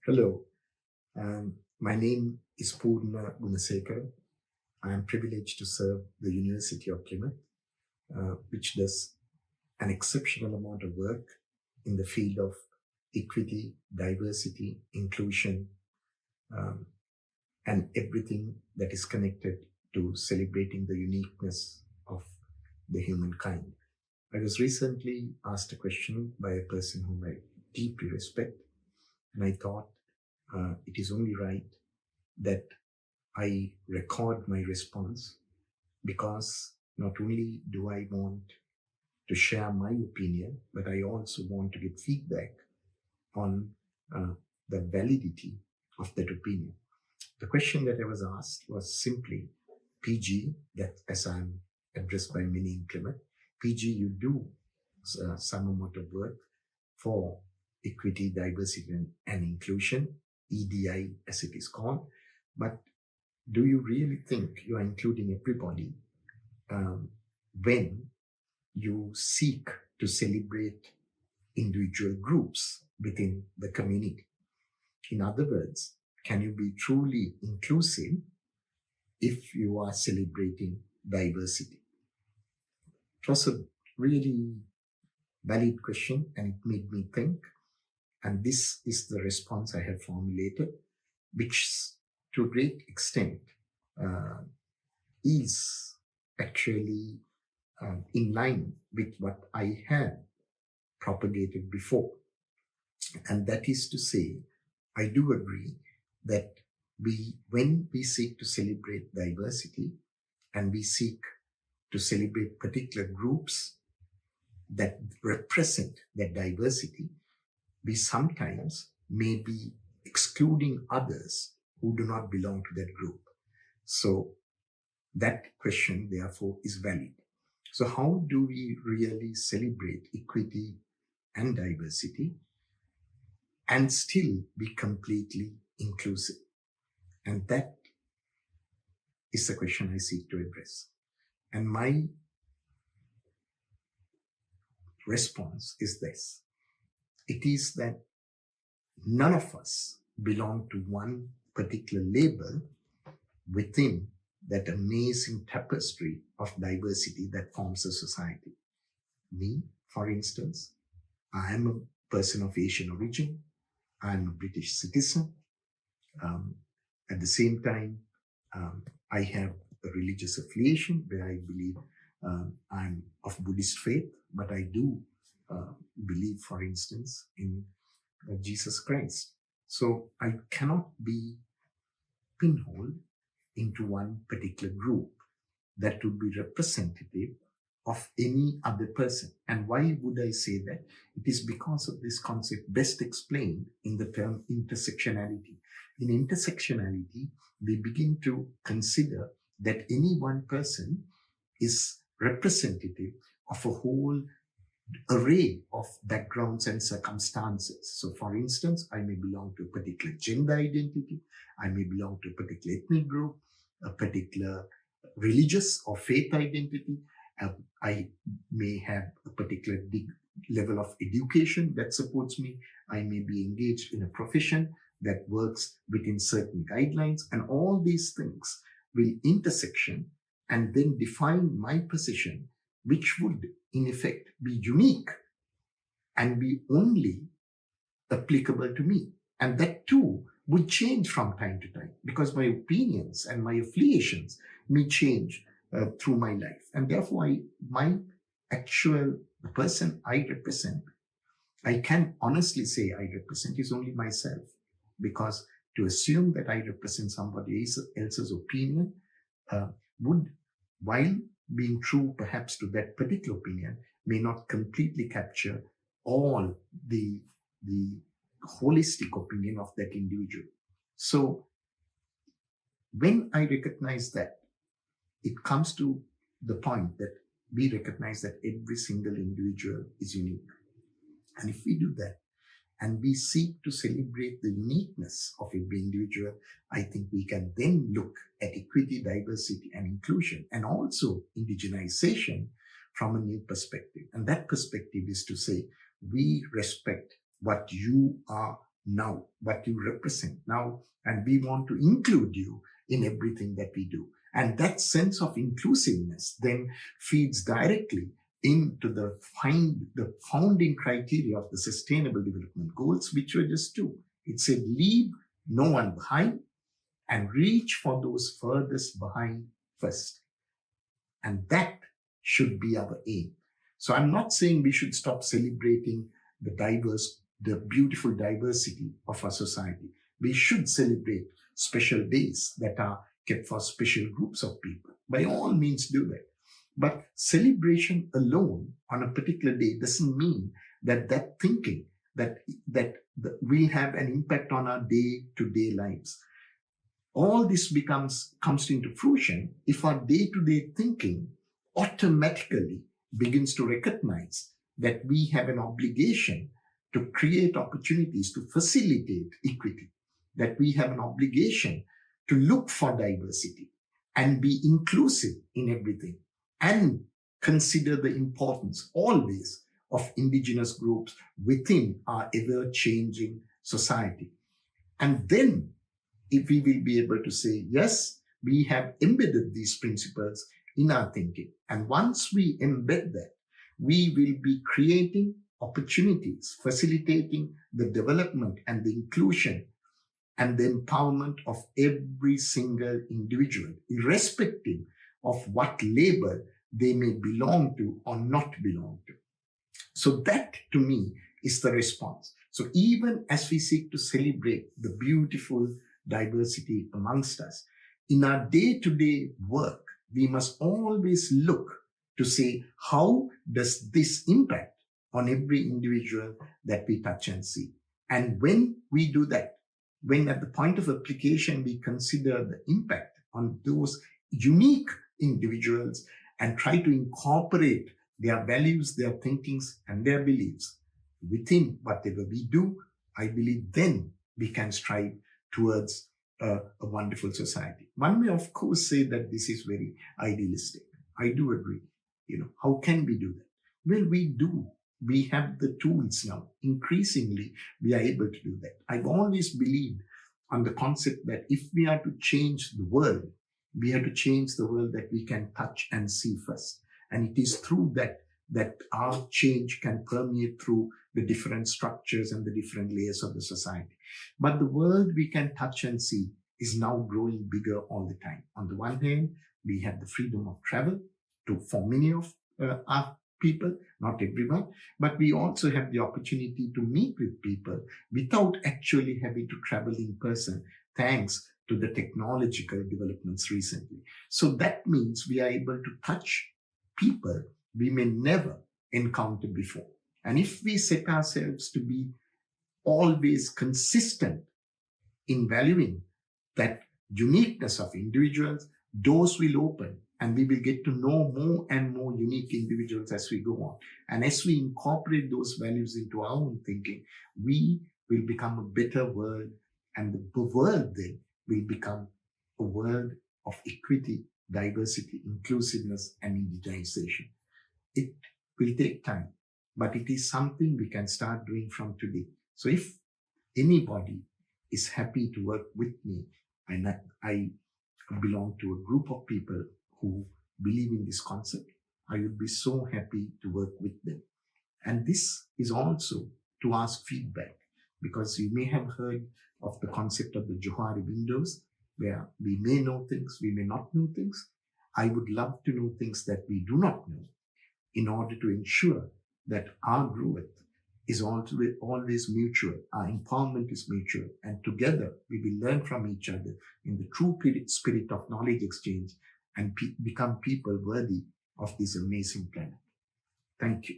Hello, my name is Poorna. I am privileged to serve the University of Plymouth, which does an exceptional amount of work in the field of equity, diversity, inclusion, um, and everything that is connected to celebrating the uniqueness of the humankind. I was recently asked a question by a person whom I deeply respect, and I thought it is only right that I record my response, because not only do I want to share my opinion, but I also want to get feedback on the validity of that opinion. The question that I was asked was simply, PG, that as I'm addressed by many in Plymouth, PG, you do some amount of work for equity, diversity, and inclusion, EDI as it is called, but do you really think you are including everybody when you seek to celebrate individual groups within the community? In other words, can you be truly inclusive if you are celebrating diversity? It was a really valid question, and it made me think. And this is the response I have formulated, which to a great extent is actually in line with what I had propagated before. And that is to say, I do agree that when we seek to celebrate diversity and we seek to celebrate particular groups that represent that diversity, we sometimes may be excluding others who do not belong to that group. So that question, therefore, is valid. So how do we really celebrate equity and diversity and still be completely inclusive? And that is the question I seek to address. And my response is this. It is that none of us belong to one particular label within that amazing tapestry of diversity that forms a society. Me, for instance, I am a person of Asian origin. I am a British citizen. At the same time, I have a religious affiliation where I believe I'm of Buddhist faith, but I do believe, for instance, in Jesus Christ. So I cannot be pinholed into one particular group that would be representative of any other person. And why would I say that? It is because of this concept best explained in the term intersectionality. In intersectionality, we begin to consider that any one person is representative of a whole array of backgrounds and circumstances. So for instance, I may belong to a particular gender identity, I may belong to a particular ethnic group, a particular religious or faith identity, I may have a particular level of education that supports me, I may be engaged in a profession that works within certain guidelines, and all these things will intersection and then define my position, which would in effect be unique and be only applicable to me. And that too would change from time to time, because my opinions and my affiliations may change through my life. And therefore, the person I represent, I can honestly say I represent is only myself, because to assume that I represent somebody else's opinion would, while being true perhaps to that particular opinion, may not completely capture all the holistic opinion of that individual. So when I recognize that, it comes to the point that we recognize that every single individual is unique. And if we do that, and we seek to celebrate the uniqueness of every individual, I think we can then look at equity, diversity, and inclusion, and also indigenization from a new perspective. And that perspective is to say, we respect what you are now, what you represent now, and we want to include you in everything that we do. And that sense of inclusiveness then feeds directly into the founding criteria of the Sustainable Development Goals, which were just two. It said, leave no one behind and reach for those furthest behind first. And that should be our aim. So I'm not saying we should stop celebrating the beautiful diversity of our society. We should celebrate special days that are kept for special groups of people. By all means, do that. But celebration alone on a particular day doesn't mean that thinking that will have an impact on our day-to-day lives. All this comes into fruition if our day-to-day thinking automatically begins to recognize that we have an obligation to create opportunities to facilitate equity, that we have an obligation to look for diversity and be inclusive in everything, and consider the importance always of indigenous groups within our ever-changing society. And then if we will be able to say, yes, we have embedded these principles in our thinking. And once we embed that, we will be creating opportunities, facilitating the development and the inclusion and the empowerment of every single individual, irrespective of what label they may belong to or not belong to. So that, to me, is the response. So even as we seek to celebrate the beautiful diversity amongst us, in our day-to-day work, we must always look to say, how does this impact on every individual that we touch and see? And when we do that, when at the point of application, we consider the impact on those unique individuals and try to incorporate their values, their thinkings, and their beliefs within whatever we do, I believe then we can strive towards a wonderful society. One may, of course, say that this is very idealistic. I do agree. How can we do that? Well, we do. We have the tools now. Increasingly, we are able to do that. I've always believed on the concept that if we are to change the world, we have to change the world that we can touch and see first. And it is through that our change can permeate through the different structures and the different layers of the society. But the world we can touch and see is now growing bigger all the time. On the one hand, we have the freedom of travel for many of our people, not everyone, but we also have the opportunity to meet with people without actually having to travel in person, thanks to the technological developments recently. So that means we are able to touch people we may never encounter before. And if we set ourselves to be always consistent in valuing that uniqueness of individuals, doors will open and we will get to know more and more unique individuals as we go on. And as we incorporate those values into our own thinking, we will become a better world, and the world then will become a world of equity, diversity, inclusiveness, and indigenization. It will take time, but it is something we can start doing from today. So if anybody is happy to work with me, and I belong to a group of people who believe in this concept, I would be so happy to work with them. And this is also to ask feedback, because you may have heard of the concept of the Johari windows, where we may know things, we may not know things. I would love to know things that we do not know, in order to ensure that our growth is always mutual, our empowerment is mutual, and together we will learn from each other in the true spirit of knowledge exchange and become people worthy of this amazing planet. Thank you.